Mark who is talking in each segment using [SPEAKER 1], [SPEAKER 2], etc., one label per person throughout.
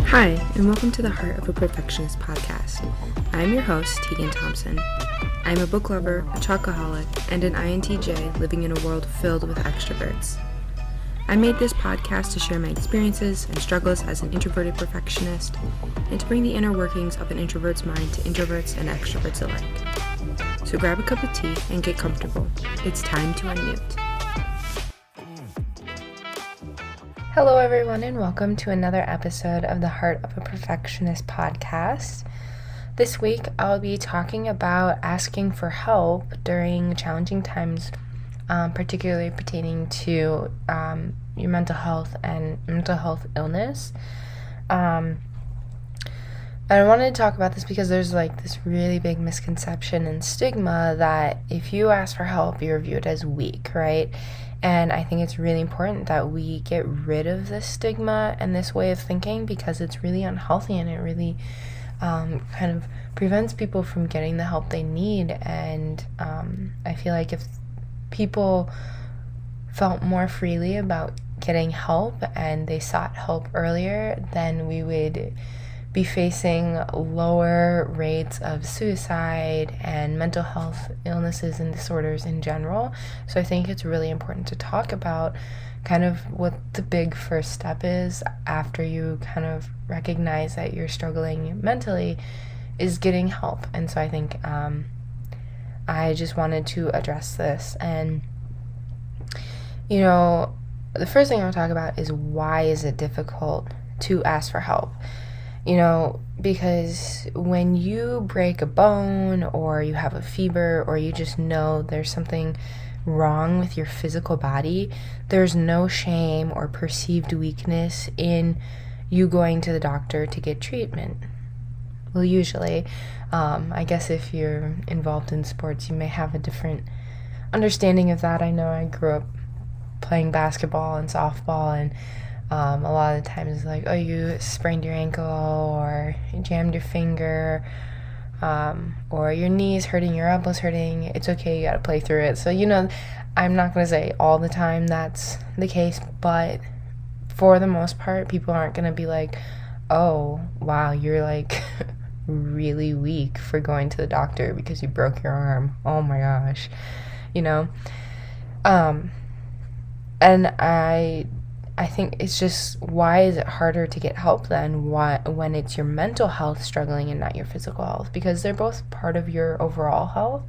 [SPEAKER 1] Hi, and welcome to the Heart of a Perfectionist podcast. I'm your host, Tegan Thompson. I'm a book lover, a chocoholic, and an INTJ living in a world filled with extroverts. I made this podcast to share my experiences and struggles as an introverted perfectionist, and to bring the inner workings of an introvert's mind to introverts and extroverts alike. So grab a cup of tea and get comfortable. It's time to unmute. Hello everyone, and welcome to another episode of the Heart of a Perfectionist podcast. This week I'll be talking about asking for help during challenging times, particularly pertaining to your mental health and mental health illness. And I wanted to talk about this because there's this really big misconception and stigma that if you ask for help, you're viewed as weak, right? And I think it's really important that we get rid of this stigma and this way of thinking, because it's really unhealthy and it really kind of prevents people from getting the help they need. And I feel like if people felt more freely about getting help and they sought help earlier, then we would be facing lower rates of suicide and mental health illnesses and disorders in general. So I think it's really important to talk about kind of what the big first step is after you kind of recognize that you're struggling mentally, is getting help. And so I think I just wanted to address this. And the first thing I want to talk about is, why is it difficult to ask for help? Because when you break a bone or you have a fever or you just know there's something wrong with your physical body, there's no shame or perceived weakness in you going to the doctor to get treatment. Well, usually, I guess if you're involved in sports, you may have a different understanding of that. I know I grew up playing basketball and softball, and a lot of the times it's like, oh, you sprained your ankle or you jammed your finger, or your knee's hurting, your elbow's hurting. It's okay, you gotta play through it. So, I'm not gonna say all the time that's the case, but for the most part, people aren't gonna be like, oh, wow, you're really weak for going to the doctor because you broke your arm. Oh my gosh, and I think it's just, why is it harder to get help then when it's your mental health struggling and not your physical health? Because they're both part of your overall health.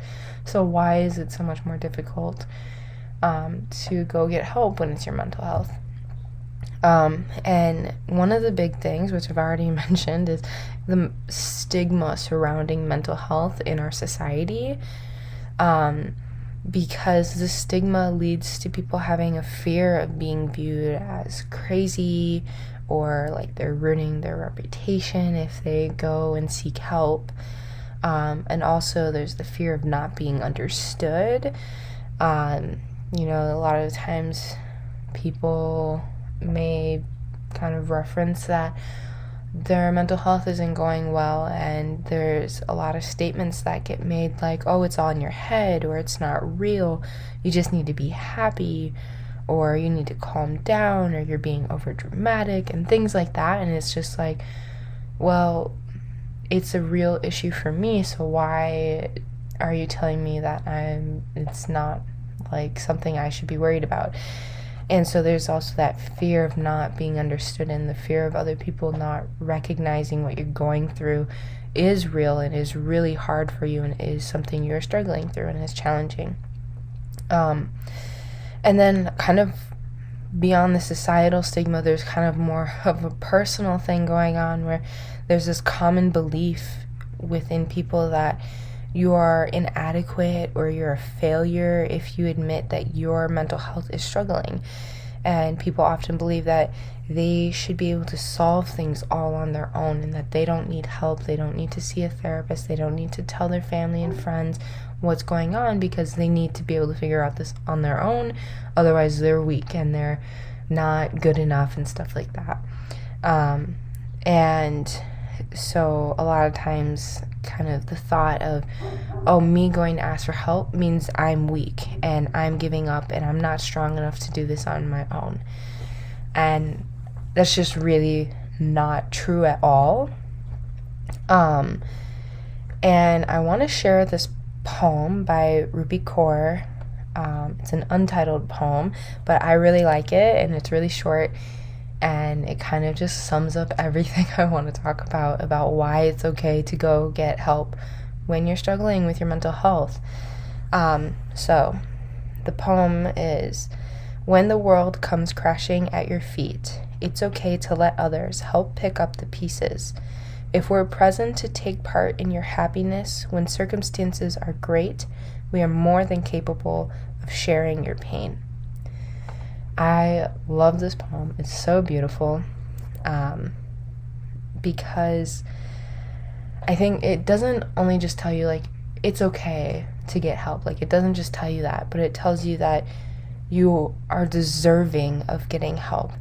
[SPEAKER 1] So why is it so much more difficult to go get help when it's your mental health? And one of the big things, which I've already mentioned, is the stigma surrounding mental health in our society. Because the stigma leads to people having a fear of being viewed as crazy, or they're ruining their reputation if they go and seek help. And also there's the fear of not being understood. A lot of times people may kind of reference that their mental health isn't going well, and there's a lot of statements that get made like, oh, it's all in your head, or it's not real, you just need to be happy, or you need to calm down, or you're being over dramatic, and things like that. And it's just like, well, it's a real issue for me, so why are you telling me that it's not something I should be worried about? And so there's also that fear of not being understood, and the fear of other people not recognizing what you're going through is real and is really hard for you, and is something you're struggling through and is challenging. And then kind of beyond the societal stigma, there's kind of more of a personal thing going on, where there's this common belief within people that you are inadequate or you're a failure if you admit that your mental health is struggling. And people often believe that they should be able to solve things all on their own, and that they don't need help, they don't need to see a therapist, they don't need to tell their family and friends what's going on, because they need to be able to figure out this on their own. Otherwise they're weak and they're not good enough and stuff like that. And so a lot of times kind of the thought of, oh, me going to ask for help means I'm weak and I'm giving up and I'm not strong enough to do this on my own. And that's just really not true at all. And I want to share this poem by Rupi Kaur. It's an untitled poem, but I really like it, and it's really short, and it kind of just sums up everything I want to talk about why it's okay to go get help when you're struggling with your mental health. So the poem is, when the world comes crashing at your feet, it's okay to let others help pick up the pieces. If we're present to take part in your happiness when circumstances are great, we are more than capable of sharing your pain. I love this poem. It's so beautiful, because I think it doesn't only just tell you, like, it's okay to get help. Like, it doesn't just tell you that, but it tells you that you are deserving of getting help,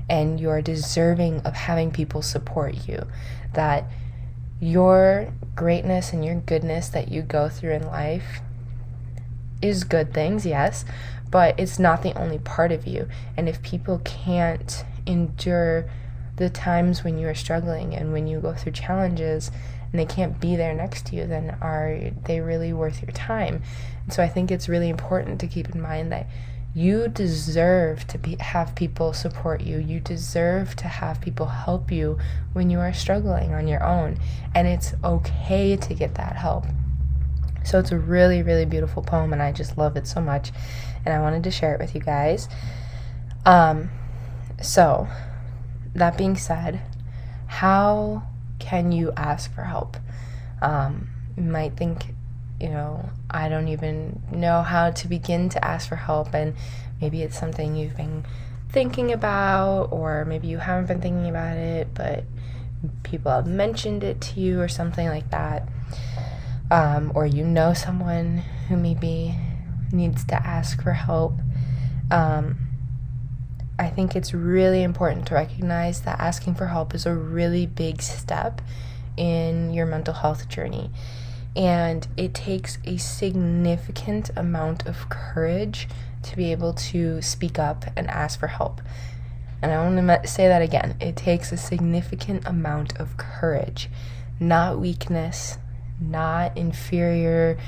[SPEAKER 1] and you are deserving of having people support you. That your greatness and your goodness that you go through in life is good things, yes, but it's not the only part of you. And if people can't endure the times when you are struggling and when you go through challenges, and they can't be there next to you, then are they really worth your time? And so I think it's really important to keep in mind that you deserve to have people support you. You deserve to have people help you when you are struggling on your own. And it's okay to get that help. So it's a really, really beautiful poem, and I just love it so much. And I wanted to share it with you guys. So that being said, how can you ask for help? You might think, I don't even know how to begin to ask for help, and maybe it's something you've been thinking about, or maybe you haven't been thinking about it, but people have mentioned it to you or something like that, or someone who maybe needs to ask for help. I think it's really important to recognize that asking for help is a really big step in your mental health journey. And it takes a significant amount of courage to be able to speak up and ask for help. And I want to say that again. It takes a significant amount of courage, not weakness, not inferior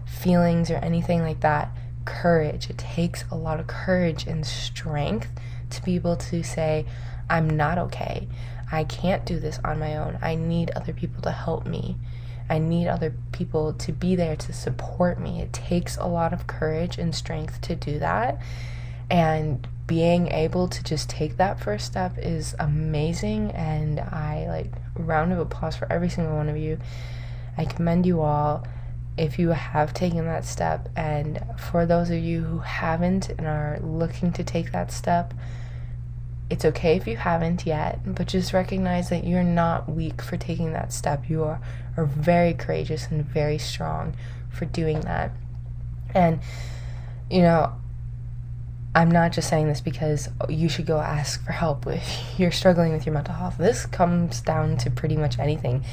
[SPEAKER 1] feelings or anything like that. Courage. It takes a lot of courage and strength to be able to say, I'm not okay. I can't do this on my own. I need other people to help me. I need other people to be there to support me. It takes a lot of courage and strength to do that. And being able to just take that first step is amazing. And I round of applause for every single one of you. I commend you all if you have taken that step. And for those of you who haven't and are looking to take that step, it's okay if you haven't yet, but just recognize that you're not weak for taking that step. You are very courageous and very strong for doing that. And, I'm not just saying this because you should go ask for help if you're struggling with your mental health. This comes down to pretty much anything.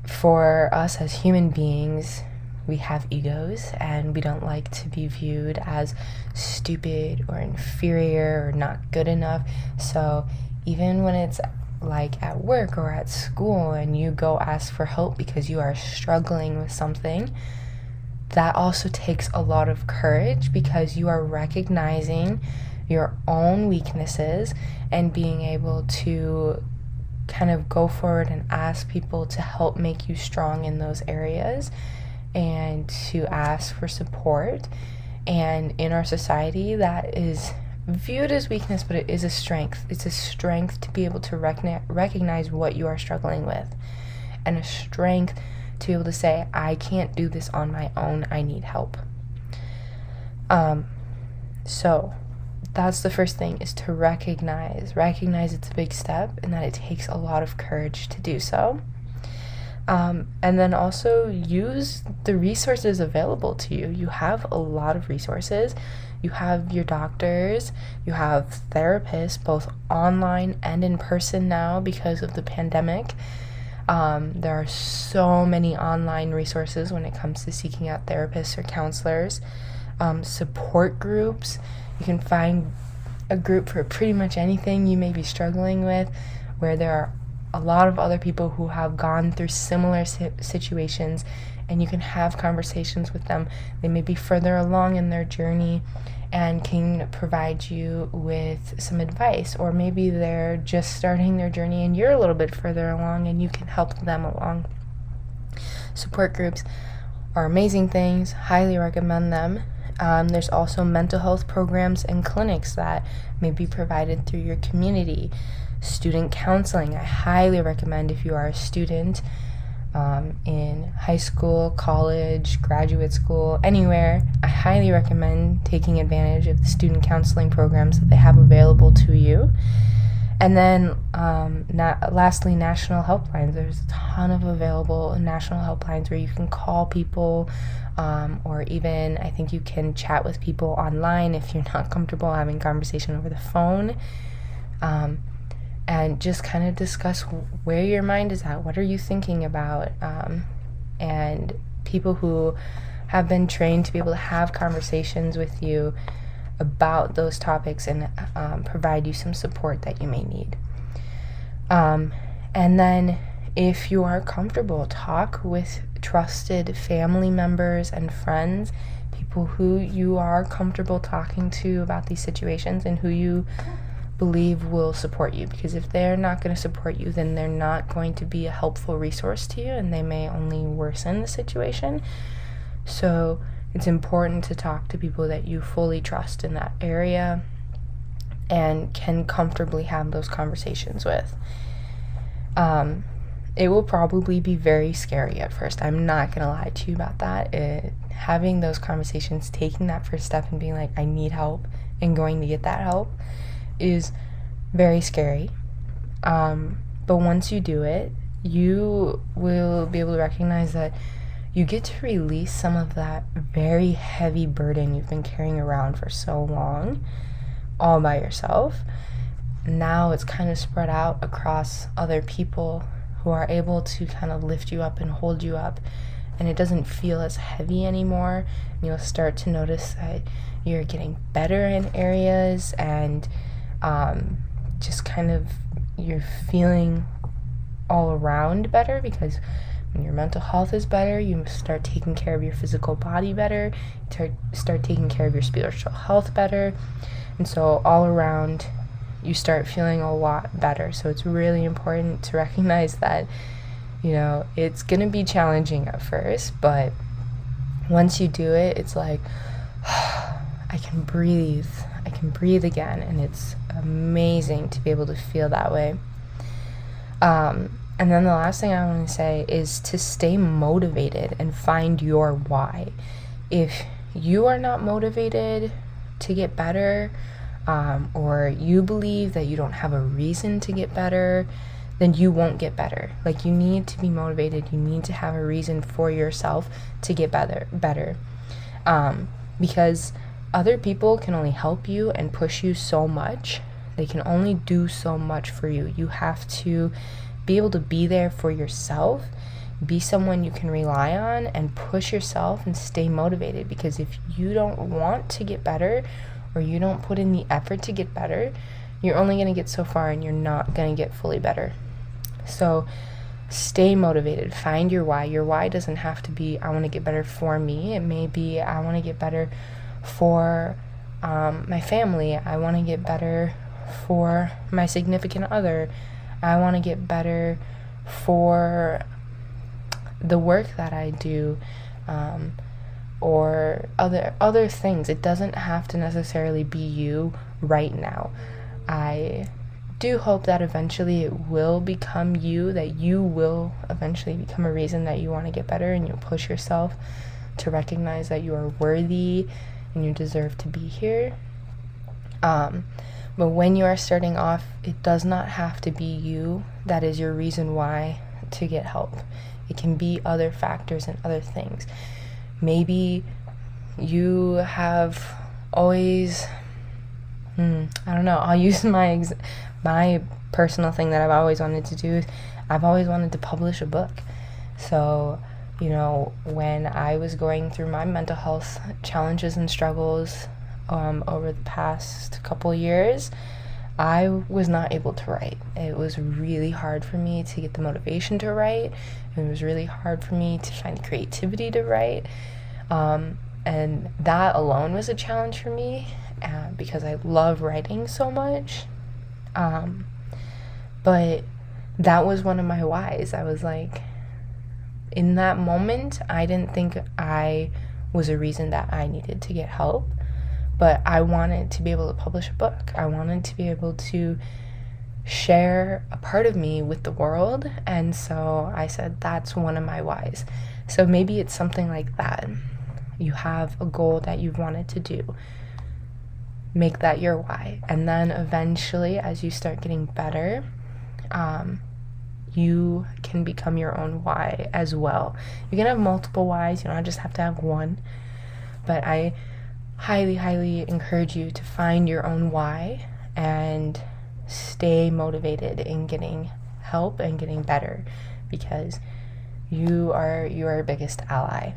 [SPEAKER 1] For us as human beings, we have egos, and we don't like to be viewed as stupid or inferior or not good enough. So even when it's like at work or at school and you go ask for help because you are struggling with something, that also takes a lot of courage, because you are recognizing your own weaknesses and being able to kind of go forward and ask people to help make you strong in those areas, and to ask for support. And in our society, that is viewed as weakness, but it is a strength. It's a strength to be able to recognize what you are struggling with, and a strength to be able to say, I can't do this on my own, I need help. So that's the first thing, is to recognize it's a big step, and that it takes a lot of courage to do so. And then also use the resources available to you. You have a lot of resources. You have your doctors, you have therapists, both online and in person now because of the pandemic. There are so many online resources when it comes to seeking out therapists or counselors. Support groups. You can find a group for pretty much anything you may be struggling with, where there are a lot of other people who have gone through similar situations, and you can have conversations with them. They may be further along in their journey and can provide you with some advice, or maybe they're just starting their journey and you're a little bit further along and you can help them along. Support groups are amazing things. Highly recommend them. There's also mental health programs and clinics that may be provided through your community. Student counseling, I highly recommend if you are a student in high school, college, graduate school, anywhere. I highly recommend taking advantage of the student counseling programs that they have available to you. And then lastly, national helplines. There's a ton of available national helplines where you can call people, or even I think you can chat with people online if you're not comfortable having conversation over the phone, and just kind of discuss where your mind is at. What are you thinking about? And people who have been trained to be able to have conversations with you about those topics and provide you some support that you may need. And then if you are comfortable, talk with trusted family members and friends, people who you are comfortable talking to about these situations and who you believe will support you. Because if they're not going to support you, then they're not going to be a helpful resource to you, and they may only worsen the situation. So it's important to talk to people that you fully trust in that area and can comfortably have those conversations with. It will probably be very scary at first. I'm not going to lie to you about that. Having those conversations, taking that first step and being like, I need help, and going to get that help is very scary. But once you do it, you will be able to recognize that you get to release some of that very heavy burden you've been carrying around for so long, all by yourself. Now it's kind of spread out across other people who are able to kind of lift you up and hold you up, and it doesn't feel as heavy anymore. And you'll start to notice that you're getting better in areas, and just kind of you're feeling all around better, because when your mental health is better, you start taking care of your physical body better, you start taking care of your spiritual health better, and so all around you start feeling a lot better. So it's really important to recognize that, it's going to be challenging at first, but once you do it, it's like, I can breathe again, and it's amazing to be able to feel that way. And then the last thing I want to say is to stay motivated and find your why. If you are not motivated to get better, or you believe that you don't have a reason to get better, then you won't get better. Like, you need to be motivated. You need to have a reason for yourself to get better. Because other people can only help you and push you so much. They can only do so much for you. You have to be able to be there for yourself, be someone you can rely on, and push yourself and stay motivated. Because if you don't want to get better, or you don't put in the effort to get better, you're only going to get so far, and you're not going to get fully better. So stay motivated. Find your why. Your why doesn't have to be, I want to get better for me. It may be, I want to get better for my family. I want to get better for my significant other. I want to get better for the work that I do, or other things. It doesn't have to necessarily be you right now. I do hope that eventually it will become you, that you will eventually become a reason that you want to get better, and you'll push yourself to recognize that you are worthy and you deserve to be here. But when you are starting off, it does not have to be you that is your reason why to get help. It can be other factors and other things. Maybe you have always, I don't know, I'll use my personal thing that I've always wanted to do. I've always wanted to publish a book. So, when I was going through my mental health challenges and struggles, over the past couple years, I was not able to write. It was really hard for me to get the motivation to write. It was really hard for me to find creativity to write. And that alone was a challenge for me because I love writing so much. But that was one of my whys. I was like, in that moment, I didn't think I was a reason that I needed to get help. But I wanted to be able to publish a book. I wanted to be able to share a part of me with the world. And so I said, that's one of my whys. So maybe it's something like that. You have a goal that you've wanted to do. Make that your why. And then eventually, as you start getting better, you can become your own why as well. You can have multiple whys. You don't just have to have one. But I highly encourage you to find your own why and stay motivated in getting help and getting better, because you are your biggest ally.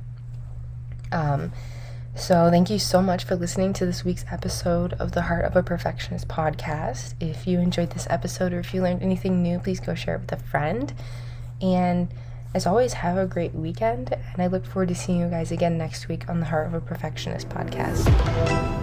[SPEAKER 1] So thank you so much for listening to this week's episode of the Heart of a Perfectionist podcast. If you enjoyed this episode or if you learned anything new, please go share it with a friend. And as always, have a great weekend, and I look forward to seeing you guys again next week on the Heart of a Perfectionist podcast.